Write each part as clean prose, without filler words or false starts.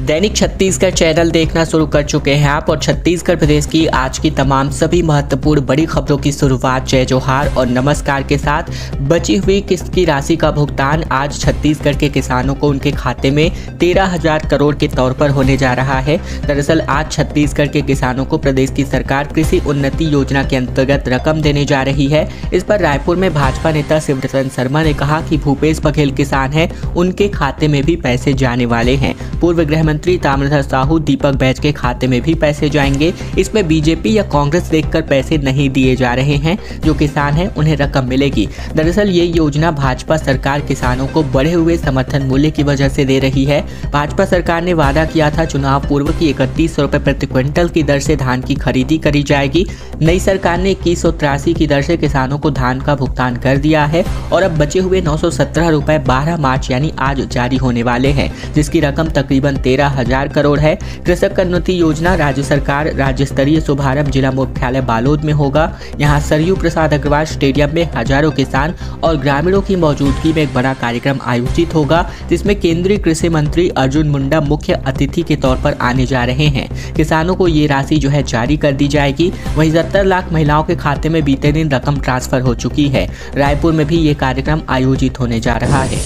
दैनिक Chhattisgarh channel देखना शुरू कर चुके हैं आप और छत्तीसगढ़ प्रदेश की आज की तमाम सभी महत्वपूर्ण बड़ी खबरों की शुरुआत जय जोहार और नमस्कार के साथ। बची हुई किस्त की राशि का भुगतान आज छत्तीसगढ़ के किसानों को उनके खाते में 13,000 करोड़ के तौर पर होने जा रहा है। दरअसल आज छत्तीसगढ़ के किसानों को प्रदेश की सरकार कृषि उन्नति योजना के अंतर्गत रकम देने जा रही है। इस पर रायपुर में भाजपा नेता शिवरतन शर्मा ने कहा कि भूपेश बघेल किसान हैं, उनके खाते में भी पैसे जाने वाले हैं। पूर्व गृह मंत्री ताम्रध्वज साहू दीपक बैज के खाते में भी पैसे जाएंगे। इसमें बीजेपी या कांग्रेस देखकर पैसे नहीं दिए जा रहे हैं। जो किसान हैं उन्हें रकम मिलेगी। दरअसल ये योजना भाजपा सरकार किसानों को बढ़े हुए समर्थन मूल्य की वजह से दे रही है। भाजपा सरकार ने वादा किया था चुनाव पूर्व की 3100 रुपए प्रति क्विंटल की दर से धान की खरीदी करी जाएगी। नई सरकार ने 2183 की दर से किसानों को धान का भुगतान कर दिया है और अब बचे हुए 917 रुपए 12 मार्च यानी आज जारी होने वाले हैं, जिसकी रकम तकरीबन 13,000 करोड़ है। कृषक उन्नति योजना राज्य सरकार राज्य स्तरीय शुभारंभ जिला मुख्यालय बालोद में होगा। यहाँ सरयू प्रसाद अग्रवाल स्टेडियम में हजारों किसान और ग्रामीणों की मौजूदगी में एक बड़ा कार्यक्रम आयोजित होगा, जिसमें केंद्रीय कृषि मंत्री अर्जुन मुंडा मुख्य अतिथि के तौर पर आने जा रहे हैं। किसानों को ये राशि जो है जारी कर दी जाएगी। वहीं 70 लाख महिलाओं के खाते में बीते दिन रकम ट्रांसफर हो चुकी है। रायपुर में भी ये कार्यक्रम आयोजित होने जा रहा है।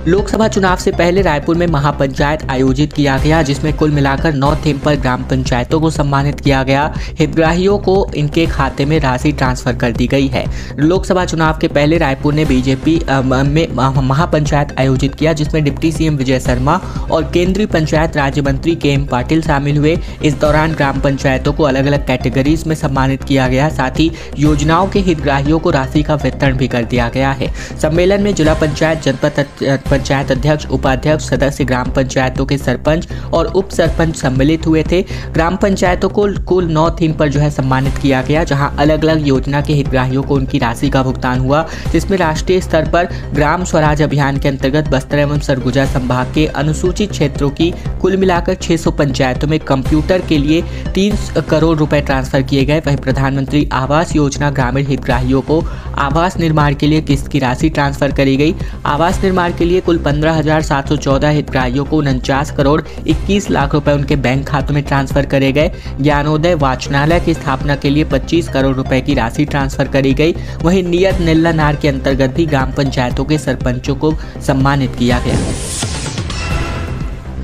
लोकसभा चुनाव से पहले रायपुर में महापंचायत आयोजित किया गया, जिसमें कुल मिलाकर 9 थीम पर ग्राम पंचायतों को सम्मानित किया गया। हितग्राहियों को इनके खाते में राशि ट्रांसफर कर दी गई है। लोकसभा चुनाव के पहले रायपुर ने बीजेपी में महापंचायत आयोजित किया, जिसमें डिप्टी सीएम विजय शर्मा और केंद्रीय पंचायत राज्य मंत्री KM पाटिल शामिल हुए। इस दौरान ग्राम पंचायतों को अलग अलग कैटेगरीज में सम्मानित किया गया। साथ ही योजनाओं के हितग्राहियों को राशि का वितरण भी कर दिया गया है। सम्मेलन में जिला पंचायत, जनपद पंचायत अध्यक्ष, उपाध्यक्ष, सदस्य, ग्राम पंचायतों के सरपंच और उप सरपंच सम्मिलित हुए थे। ग्राम पंचायतों को कुल 9 थीम पर जो है सम्मानित किया गया, जहां अलग अलग योजना के हितग्राहियों को उनकी राशि का भुगतान हुआ, जिसमें राष्ट्रीय स्तर पर ग्राम स्वराज अभियान के अंतर्गत बस्तर एवं सरगुजा संभाग के अनुसूचित क्षेत्रों की कुल मिलाकर 600 पंचायतों में कंप्यूटर के लिए 3 करोड़ रुपए ट्रांसफर किए गए। वहीं प्रधानमंत्री आवास योजना ग्रामीण हितग्राहियों को आवास निर्माण के लिए किस्त की राशि ट्रांसफर करी गई। आवास निर्माण के लिए कुल 15,714 हितग्राहियों को 49 करोड़ 21 लाख रुपए उनके बैंक खातों में ट्रांसफर करे गए। ज्ञानोदय वाचनालय की स्थापना के लिए 25 करोड़ रुपए की राशि ट्रांसफर करी गई। वहीं नियत निल्ला नार के अंतर्गत भी ग्राम पंचायतों के सरपंचों को सम्मानित किया गया।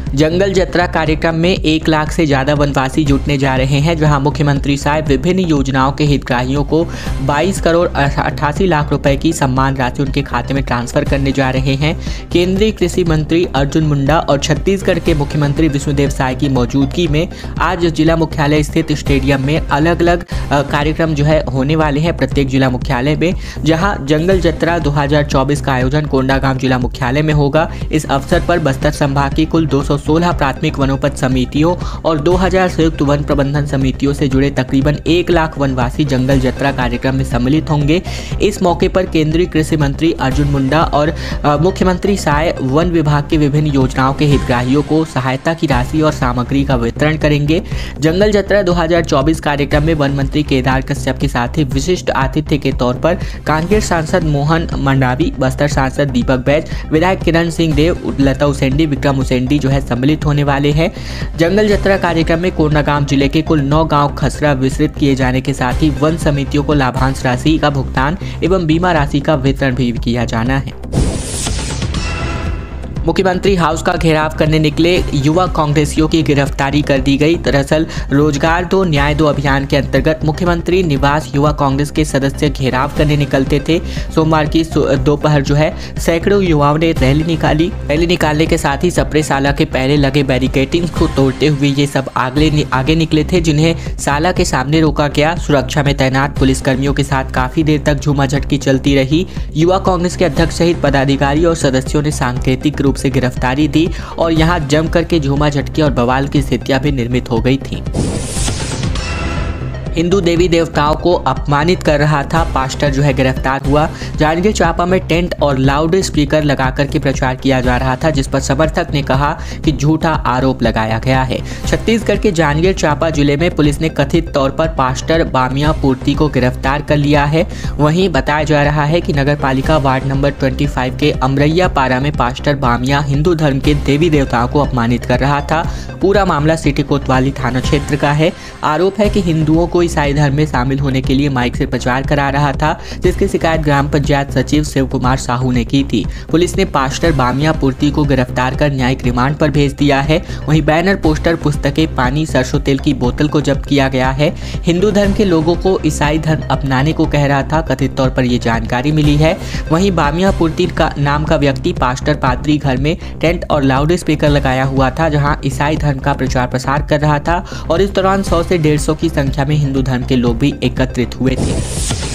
जंगल जत्रा कार्यक्रम में 1 लाख से ज्यादा वनवासी जुटने जा रहे हैं, जहां मुख्यमंत्री साहब विभिन्न योजनाओं के हितग्राहियों को 22 करोड़ 88 लाख रुपए की सम्मान राशि उनके खाते में ट्रांसफर करने जा रहे हैं। केंद्रीय कृषि मंत्री अर्जुन मुंडा और छत्तीसगढ़ के मुख्यमंत्री विष्णुदेव साय की मौजूदगी में आज जिला मुख्यालय स्थित स्टेडियम में अलग अलग कार्यक्रम जो है होने वाले हैं प्रत्येक जिला मुख्यालय में, जहाँ जंगल जत्रा 2024 का आयोजन कोंडागांव जिला मुख्यालय में होगा। इस अवसर पर बस्तर संभाग की कुल 216 प्राथमिक वनोपज समितियों और 2000 संयुक्त वन प्रबंधन समितियों से जुड़े तकरीबन 1 लाख वनवासी जंगल जत्रा कार्यक्रम में सम्मिलित होंगे। इस मौके पर केंद्रीय कृषि मंत्री अर्जुन मुंडा और मुख्यमंत्री साय वन विभाग की विभिन्न योजनाओं के हितग्राहियों को सहायता की राशि और सामग्री का वितरण करेंगे। जंगल जत्रा 2024 कार्यक्रम में वन मंत्री केदार कश्यप के साथ ही विशिष्ट आतिथ्य के तौर पर कांकेर सांसद मोहन मंडावी, बस्तर सांसद दीपक बैज, विधायक किरण सिंह देव, लता उसेंडी, विक्रम उसेंडी जो है सम्मिलित होने वाले हैं। जंगल जत्रा कार्यक्रम में कोंडागांव जिले के कुल 9 गांव खसरा विस्तृत किए जाने के साथ ही वन समितियों को लाभांश राशि का भुगतान एवं बीमा राशि का वितरण भी किया जाना है। मुख्यमंत्री हाउस का घेराव करने निकले युवा कांग्रेसियों की गिरफ्तारी कर दी गई। दरअसल रोजगार दो न्याय दो अभियान के अंतर्गत मुख्यमंत्री निवास युवा कांग्रेस के सदस्य घेराव करने निकलते थे। सोमवार की दोपहर जो है सैकड़ों युवाओं ने रैली निकाली। रैली निकालने के साथ ही सप्रे साला के पहले लगे बैरिकेडिंग को तोड़ते हुए ये सब आगे निकले थे, जिन्हें साला के सामने रोका गया। सुरक्षा में तैनात पुलिसकर्मियों के साथ काफी देर तक झूमाझटकी चलती रही। युवा कांग्रेस के अध्यक्ष सहित पदाधिकारी और सदस्यों ने सांकेतिक रूप से गिरफ्तारी दी और यहां जमकर के झूमा झटकी और बवाल की स्थितियां भी निर्मित हो गई थी। हिंदू देवी देवताओं को अपमानित कर रहा था, पास्टर जो है गिरफ्तार हुआ। जांजगीर चांपा में टेंट और लाउड स्पीकर लगाकर के प्रचार किया जा रहा था, जिस पर समर्थक ने कहा कि झूठा आरोप लगाया गया है। छत्तीसगढ़ के जांजगीर चांपा जिले में पुलिस ने कथित तौर पर पास्टर बामिया पूर्ति को गिरफ्तार कर लिया है। वहीं बताया जा रहा है कि नगर पालिका वार्ड नंबर 25 के अमरैया पारा में पास्टर बामिया हिंदू धर्म के देवी देवताओं को अपमानित कर रहा था। पूरा मामला सिटी कोतवाली थाना क्षेत्र का है। आरोप है कि हिंदुओं को ईसाई धर्म में शामिल होने के लिए माइक से प्रचार करा रहा था, जिसकी शिकायत ग्राम पंचायत सचिव शिव कुमार साहू ने की थी। पुलिस ने पास्टर बामिया पूर्ति को गिरफ्तार कर न्यायिक रिमांड पर भेज दिया है। वहीं बैनर, पोस्टर, पुस्तकें, पानी, सरसों तेल की बोतल को जब्त किया गया है। हिंदू धर्म के लोगों को ईसाई धर्म अपनाने को कह रहा था, कथित तौर पर यह जानकारी मिली है। वहीं बामिया पूर्ति का नाम का व्यक्ति पास्टर पादरी घर में टेंट और लाउड स्पीकर लगाया हुआ था, जहां ईसाई धर्म का प्रचार प्रसार कर रहा था और इस दौरान 100 से 150 की संख्या में हिंदू धर्म के लोग भी एकत्रित हुए थे।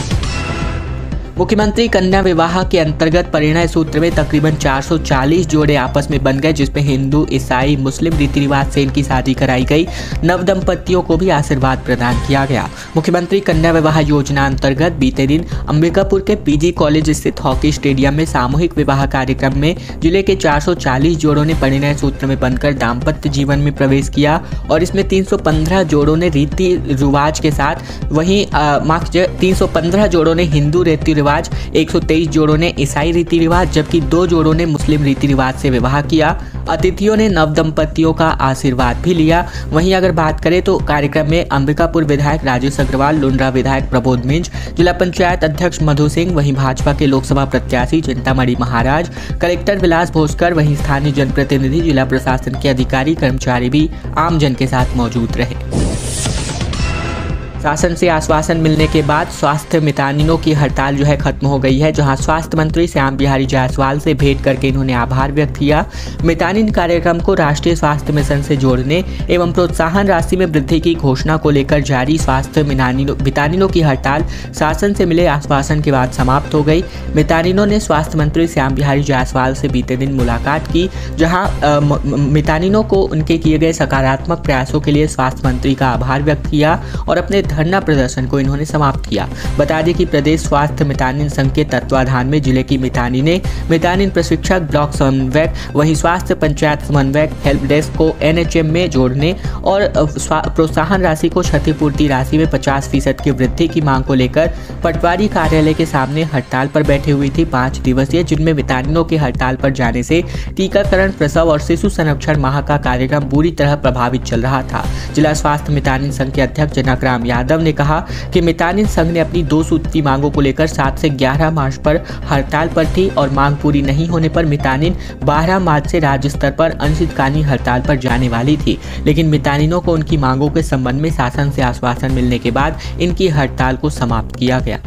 मुख्यमंत्री कन्या विवाह के अंतर्गत परिणय सूत्र में तकरीबन 440 जोड़े आपस में बन गए, जिसमें हिंदू, ईसाई, मुस्लिम रीति रिवाज से इनकी शादी कराई गई। नव दंपतियों को भी आशीर्वाद प्रदान किया गया। मुख्यमंत्री कन्या विवाह योजना अंतर्गत बीते दिन अंबिकापुर के पीजी कॉलेज स्थित हॉकी स्टेडियम में सामूहिक विवाह कार्यक्रम में जिले के 440 जोड़ों ने परिणय सूत्र में बनकर दाम्पत्य जीवन में प्रवेश किया और इसमें 315 जोड़ों ने रीति रिवाज के साथ, वहीं 315 जोड़ों ने हिंदू रीति रिवाज, 123 जोड़ों ने ईसाई रीति रिवाज, जबकि 2 जोड़ों ने मुस्लिम रीति रिवाज से विवाह किया। अतिथियों ने नव दंपतियों का आशीर्वाद भी लिया। वहीं अगर बात करें तो कार्यक्रम में अंबिकापुर विधायक राजेश अग्रवाल, लुंड्रा विधायक प्रबोध मिंज, जिला पंचायत अध्यक्ष मधु सिंह, वहीं भाजपा के लोकसभा प्रत्याशी चिंतामणि महाराज, कलेक्टर विलास भोसकर, वहीं स्थानीय जनप्रतिनिधि, जिला प्रशासन के अधिकारी, कर्मचारी भी आमजन के साथ मौजूद रहे। शासन से आश्वासन मिलने के बाद स्वास्थ्य मितानिनों की हड़ताल जो है खत्म हो गई है, जहां स्वास्थ्य मंत्री श्याम बिहारी जायसवाल से भेंट करके इन्होंने आभार व्यक्त किया। मितानिन कार्यक्रम को राष्ट्रीय स्वास्थ्य मिशन से जोड़ने एवं प्रोत्साहन राशि में वृद्धि की घोषणा को लेकर जारी स्वास्थ्य मितानिनों की हड़ताल शासन से मिले आश्वासन के बाद समाप्त हो गई। मितानिनों ने स्वास्थ्य मंत्री श्याम बिहारी जायसवाल से बीते दिन मुलाकात की, जहाँ मितानिनों को उनके किए गए सकारात्मक प्रयासों के लिए स्वास्थ्य मंत्री का आभार व्यक्त किया और अपने धरना प्रदर्शन को इन्होंने समाप्त किया। बता दें कि प्रदेश स्वास्थ्य मितानिन संघ के तत्वाधान में जिले की मितानिन प्रशिक्षक, ब्लॉक समन्वयक, वहीं स्वास्थ्य पंचायत समन्वयक, हेल्प डेस्क को एनएचएम में जोड़ने और प्रोत्साहन राशि को क्षतिपूर्ति राशि में 50% की वृद्धि की मांग को लेकर पटवारी कार्यालय के सामने हड़ताल पर बैठी हुई थी 5 दिवसीय, जिनमें मितानिनों के हड़ताल पर जाने से टीकाकरण, प्रसव और शिशु संरक्षण माह का कार्यक्रम बुरी तरह प्रभावित चल रहा था। जिला स्वास्थ्य मितानिन संघ के अध्यक्ष जनकराम यादव ने कहा कि मितानिन संघ ने अपनी 2 सूत्री मांगों को लेकर 7 से 11 मार्च पर हड़ताल पर थी और मांग पूरी नहीं होने पर मितानिन 12 मार्च से राज्य स्तर पर अनिश्चितकालीन हड़ताल पर जाने वाली थी, लेकिन मितानिनों को उनकी मांगों के संबंध में शासन से आश्वासन मिलने के बाद इनकी हड़ताल को समाप्त किया गया।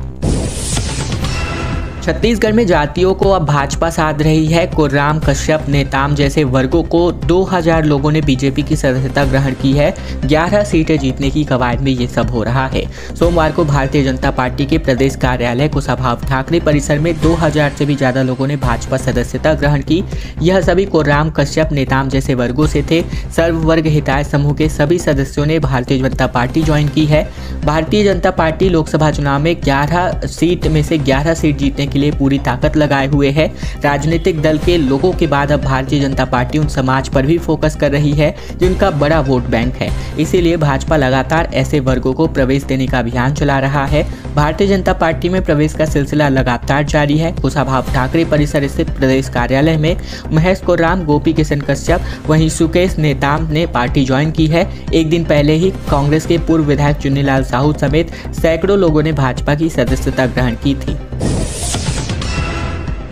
छत्तीसगढ़ में जातियों को अब भाजपा साध रही है। कुर्राम, कश्यप, नेताम जैसे वर्गों को 2000 लोगों ने बीजेपी की सदस्यता ग्रहण की है। 11 सीटें जीतने की कवायद में ये सब हो रहा है। सोमवार को भारतीय जनता पार्टी के प्रदेश कार्यालय कुशाभाऊ ठाकरे परिसर में 2000 से भी ज्यादा लोगों ने भाजपा सदस्यता ग्रहण की। यह सभी कुर्राम, कश्यप, नेताम जैसे वर्गों से थे। सर्व वर्ग हिताय समूह के सभी सदस्यों ने भारतीय जनता पार्टी ज्वाइन की है। भारतीय जनता पार्टी लोकसभा चुनाव में 11 सीट में से 11 सीट जीतने के लिए पूरी ताकत लगाए हुए है। राजनीतिक दल के लोगों के बाद अब भारतीय जनता पार्टी उन समाज पर भी फोकस कर रही है जिनका बड़ा वोट बैंक है। इसीलिए भाजपा लगातार ऐसे वर्गों को प्रवेश देने का अभियान चला रहा है। भारतीय जनता पार्टी में प्रवेश का सिलसिला लगातार जारी है। कुशाभाऊ ठाकरे परिसर स्थित प्रदेश कार्यालय में महेश कुर्राम, गोपी किशन कश्यप, वहीं सुकेश नेताम ने पार्टी ज्वाइन की है। एक दिन पहले ही कांग्रेस के पूर्व विधायक चुन्नीलाल साहू समेत सैकड़ों लोगों ने भाजपा की सदस्यता ग्रहण की थी।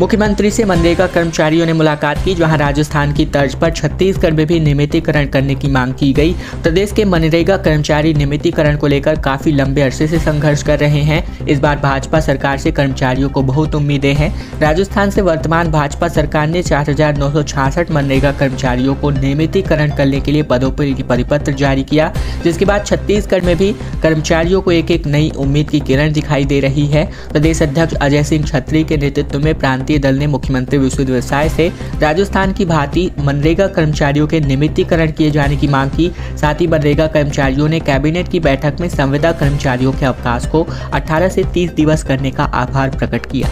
मुख्यमंत्री से मनरेगा कर्मचारियों ने मुलाकात की, जहां राजस्थान की तर्ज पर छत्तीसगढ़ में भी नियमितीकरण करने की मांग की गई। प्रदेश के मनरेगा कर्मचारी नियमितीकरण को लेकर काफी लंबे अरसे से संघर्ष कर रहे हैं। इस बार भाजपा सरकार से कर्मचारियों को बहुत उम्मीदें हैं। राजस्थान से वर्तमान भाजपा सरकार ने 4966 मनरेगा कर्मचारियों को नियमितीकरण करने के लिए पदों की परिपत्र जारी किया, जिसके बाद छत्तीसगढ़ में भी कर्मचारियों को एक नई उम्मीद की किरण दिखाई दे रही है। प्रदेश अध्यक्ष अजय सिंह छत्री के नेतृत्व में प्रांत प्रांतीय दल ने मुख्यमंत्री विश्वविद्यालय से राजस्थान की भांति मनरेगा कर्मचारियों के नियमितीकरण किए जाने की मांग की। साथ ही मनरेगा कर्मचारियों ने कैबिनेट की बैठक में संविदा कर्मचारियों के अवकाश को 18 से 30 दिवस करने का आभार प्रकट किया।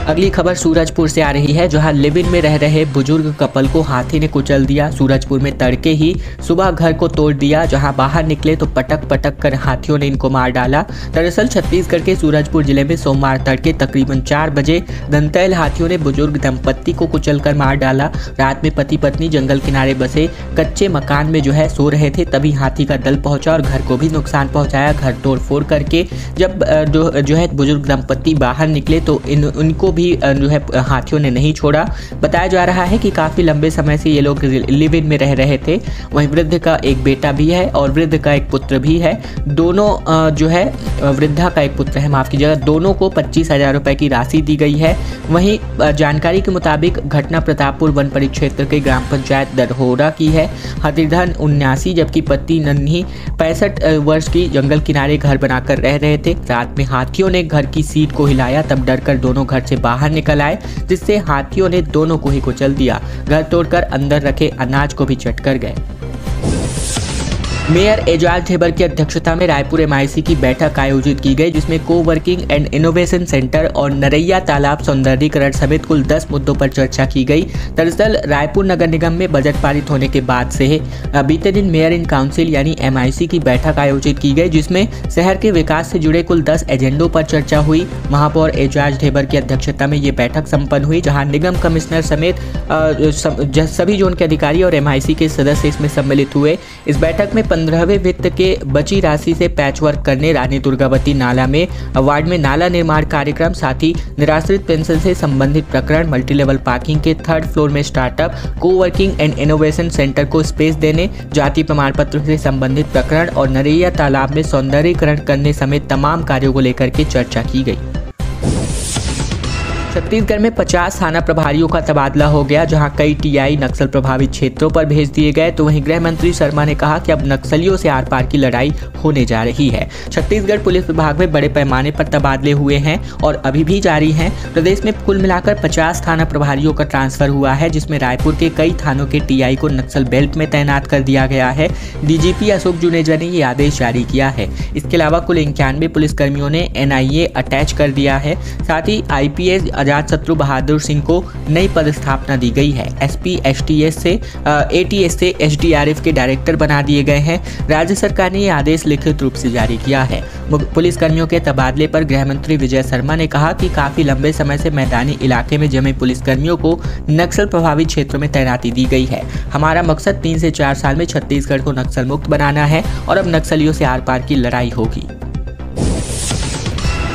अगली खबर सूरजपुर से आ रही है, जहां लिव इन में रह रहे बुजुर्ग कपल को हाथी ने कुचल दिया। सूरजपुर में तड़के ही सुबह घर को तोड़ दिया, जहां बाहर निकले तो पटक पटक कर हाथियों ने इनको मार डाला। दरअसल छत्तीसगढ़ के सूरजपुर जिले में सोमवार तड़के तकरीबन 4 बजे दंतैल हाथियों ने बुजुर्ग दंपत्ति को कुचलकर मार डाला। रात में पति पत्नी जंगल किनारे बसे कच्चे मकान में सो रहे थे, तभी हाथी का दल पहुंचा और घर को भी नुकसान पहुंचाया। घर तोड़ फोड़ करके जब बुजुर्ग दंपत्ति बाहर निकले तो उनको भी हाथियों ने नहीं छोड़ा। बताया जा रहा है कि काफी लंबे समय से ये लोग लिव इन में रह रहे थे। वहीं वृद्ध का एक बेटा भी है और वृद्ध का एक पुत्र भी है। दोनों वृद्धा का एक पुत्र है, माफ कीजिएगा, दोनों को 25,000 रुपए की राशि दी गई है। वहीं जानकारी के मुताबिक घटना प्रतापपुर वन परिक्षेत्र के ग्राम पंचायत दरहोरा की है। हथिधन 79 जबकि पति नन्ही 65 वर्ष की जंगल किनारे घर बनाकर रह रहे थे। रात में हाथियों ने घर की सीट को हिलाया, तब डरकर दोनों घर से बाहर निकल आए, जिससे हाथियों ने दोनों को ही कुचल दिया। घर तोड़कर अंदर रखे अनाज को भी चट कर गए। मेयर एजाज ढेबर की अध्यक्षता में रायपुर MIC की बैठक आयोजित की गई, जिसमें कोवर्किंग एंड इनोवेशन सेंटर और नरैया तालाब सौंदर्यीकरण समेत कुल 10 मुद्दों पर चर्चा की गई। दरअसल रायपुर नगर निगम में बजट पारित होने के बाद से बीते दिन मेयर इन काउंसिल यानी MIC की बैठक आयोजित की गई, जिसमें शहर के विकास से जुड़े कुल 10 एजेंडों पर चर्चा हुई। महापौर एजाज ढेबर की अध्यक्षता में ये बैठक संपन्न हुई, जहाँ निगम कमिश्नर समेत सभी जोन के अधिकारी और MIC के सदस्य इसमें सम्मिलित हुए। इस बैठक में 15वें वित्त के बची राशि से पैचवर्क करने रानी दुर्गावती नाला में वार्ड में नाला निर्माण कार्यक्रम, साथ ही निराश्रित पेंशन से संबंधित प्रकरण, मल्टीलेवल पार्किंग के 3rd फ्लोर में startup, coworking and innovation centre को स्पेस देने, जाति प्रमाण पत्र से संबंधित प्रकरण और नरैया तालाब में सौंदर्यीकरण करने समेत तमाम कार्यों को लेकर के चर्चा की गई। छत्तीसगढ़ में 50 थाना प्रभारियों का तबादला हो गया, जहां कई TI नक्सल प्रभावित क्षेत्रों पर भेज दिए गए। तो वहीं गृह मंत्री शर्मा ने कहा कि अब नक्सलियों से आर पार की लड़ाई होने जा रही है। छत्तीसगढ़ पुलिस विभाग में बड़े पैमाने पर तबादले हुए हैं और अभी भी जारी हैं। प्रदेश में कुल मिलाकर 50 थाना प्रभारियों का ट्रांसफर हुआ है, जिसमें रायपुर के कई थानों के TI को नक्सल बेल्ट में तैनात कर दिया गया है। DGP अशोक जुनेजा ने ये आदेश जारी किया है। इसके अलावा कुल 91 पुलिसकर्मियों ने NIA अटैच कर दिया है। साथ ही IPS आजाद शत्रु बहादुर सिंह को नई पदस्थापना दी गई है। SP ATS से SDRF के डायरेक्टर बना दिए गए हैं। राज्य सरकार ने यह आदेश लिखित रूप से जारी किया है। पुलिसकर्मियों के तबादले पर गृह मंत्री विजय शर्मा ने कहा कि काफी लंबे समय से मैदानी इलाके में जमे पुलिसकर्मियों को नक्सल प्रभावित क्षेत्रों में तैनाती दी गई है। हमारा मकसद 3 से 4 साल में छत्तीसगढ़ को नक्सल मुक्त बनाना है और अब नक्सलियों से आर पार की लड़ाई होगी।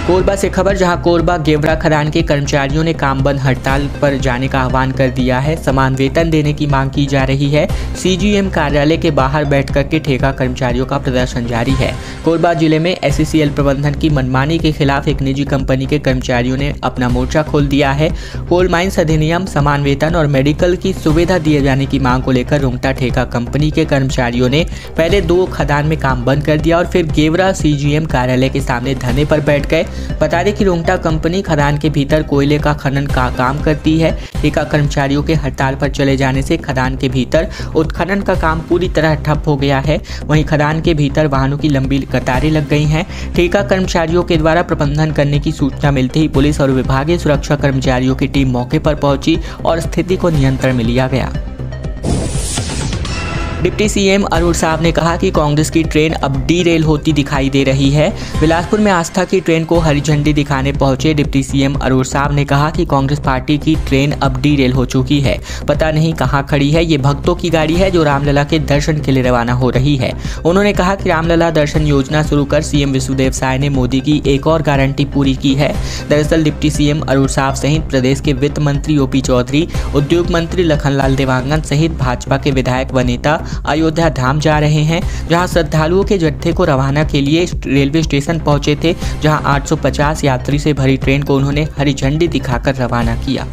कोरबा से खबर, जहां कोरबा गेवरा खदान के कर्मचारियों ने काम बंद हड़ताल पर जाने का आह्वान कर दिया है। समान वेतन देने की मांग की जा रही है। CGM कार्यालय के बाहर बैठ करके ठेका कर्मचारियों का प्रदर्शन जारी है। कोरबा जिले में SCCL प्रबंधन की मनमानी के खिलाफ एक निजी कंपनी के कर्मचारियों ने अपना मोर्चा खोल दिया है। कोल माइंस अधिनियम, समान वेतन और मेडिकल की सुविधा दिए जाने की मांग को लेकर रुंगटा ठेका कंपनी के कर्मचारियों ने पहले 2 खदान में काम बंद कर दिया और फिर गेवरा CGM कार्यालय के सामने धरने पर बैठ गए। बता दें कि रुंगटा कंपनी खदान के भीतर कोयले का खनन का काम करती है। ठेका कर्मचारियों के हड़ताल पर चले जाने से खदान के भीतर उत्खनन का काम पूरी तरह ठप हो गया है। वहीं खदान के भीतर वाहनों की लंबी कतारें लग गई हैं। ठेका कर्मचारियों के द्वारा प्रबंधन करने की सूचना मिलते ही पुलिस और विभागीय सुरक्षा कर्मचारियों की टीम मौके पर पहुंची और स्थिति को नियंत्रण में लिया गया। डिप्टी CM अरुण साहब ने कहा कि कांग्रेस की ट्रेन अब डीरेल होती दिखाई दे रही है। बिलासपुर में आस्था की ट्रेन को हरी झंडी दिखाने पहुंचे डिप्टी CM अरुण साहब ने कहा कि कांग्रेस पार्टी की ट्रेन अब डीरेल हो चुकी है। पता नहीं कहां खड़ी है। ये भक्तों की गाड़ी है जो रामलला के दर्शन के लिए रवाना हो रही है। उन्होंने कहा कि रामलला दर्शन योजना शुरू कर CM विष्णुदेव साय ने मोदी की एक और गारंटी पूरी की है। दरअसल डिप्टी CM अरुण साहब सहित प्रदेश के वित्त मंत्री OP चौधरी, उद्योग मंत्री लखनलाल देवांगन सहित भाजपा के विधायक व नेता अयोध्या धाम जा रहे हैं, जहां श्रद्धालुओं के जत्थे को रवाना के लिए रेलवे स्टेशन पहुंचे थे, जहां 850 यात्री से भरी ट्रेन को उन्होंने हरी झंडी दिखाकर रवाना किया।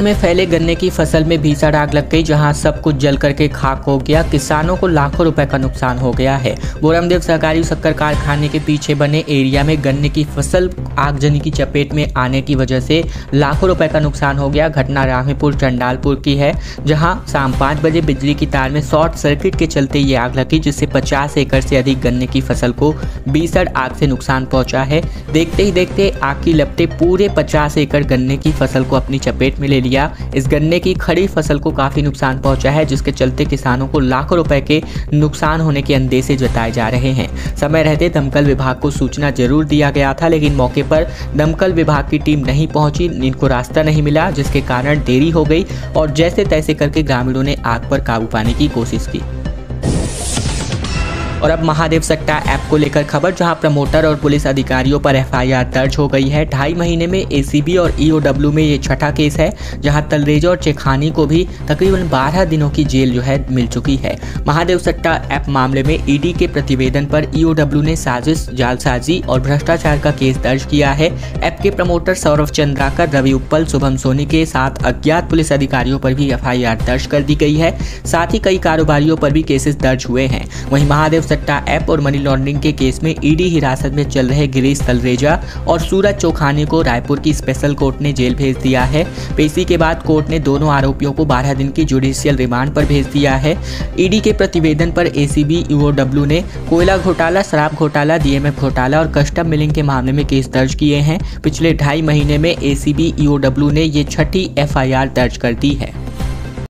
में फैले गन्ने की फसल में भीषण आग लग गई, जहां सब कुछ जल करके खाक हो गया। किसानों को लाखों रुपए का नुकसान हो गया है। बोरमदेव सहकारी शक्कर कारखाने के पीछे बने एरिया में गन्ने की फसल आगजनी की चपेट में आने की वजह से लाखों रुपए का नुकसान हो गया। घटना रामेपुर चंडालपुर की है, जहां शाम 5 बजे बिजली की तार में शॉर्ट सर्किट के चलते ये आग लगी, जिससे 50 एकड़ से अधिक गन्ने की फसल को भीषण आग से नुकसान पहुंचा है। देखते ही देखते आग की लपटें पूरे 50 एकड़ गन्ने की फसल को अपनी चपेट में ले लिया। इस गन्ने की खड़ी फसल को काफी नुकसान पहुंचा है, जिसके चलते किसानों को लाखों रुपए के नुकसान होने के अंदेशे जताए जा रहे हैं। समय रहते दमकल विभाग को सूचना जरूर दिया गया था, लेकिन मौके पर दमकल विभाग की टीम नहीं पहुंची। इनको रास्ता नहीं मिला, जिसके कारण देरी हो गई और जैसे तैसे करके ग्रामीणों ने आग पर काबू पाने की कोशिश की। और अब महादेव सट्टा ऐप को लेकर खबर, जहां प्रमोटर और पुलिस अधिकारियों पर एफआईआर दर्ज हो गई है। 2.5 महीने में एसीबी और ईओडब्ल्यू में ये छठा केस है, जहां तलरेजा और चेखानी को भी तकरीबन 12 दिनों की जेल मिल चुकी है। महादेव सट्टा ऐप मामले में ईडी के प्रतिवेदन पर ईओडब्ल्यू ने साजिश, जालसाजी और भ्रष्टाचार का केस दर्ज किया है। ऐप के प्रमोटर सौरव चंद्राकर, रवि उप्पल, शुभम सोनी के साथ अज्ञात पुलिस अधिकारियों पर भी एफआईआर दर्ज कर दी गई है। साथ ही कई कारोबारियों पर भी केसेस दर्ज हुए हैं। वहीं महादेव सट्टा ऐप और मनी लॉन्ड्रिंग के केस में ईडी हिरासत में चल रहे गिरीश तलरेजा और सूरज चोखानी को रायपुर की स्पेशल कोर्ट ने जेल भेज दिया है। पेशी के बाद कोर्ट ने दोनों आरोपियों को 12 दिन की जुडिशियल रिमांड पर भेज दिया है। ईडी के प्रतिवेदन पर एसीबी, ईओडब्ल्यू ने कोयला घोटाला, शराब घोटाला, डीएमएफ घोटाला और कस्टम मिलिंग के मामले में केस दर्ज किए हैं। पिछले 2.5 महीने में एसीबी, ईओडब्ल्यू ने ये छठी एफआईआर दर्ज कर दी है।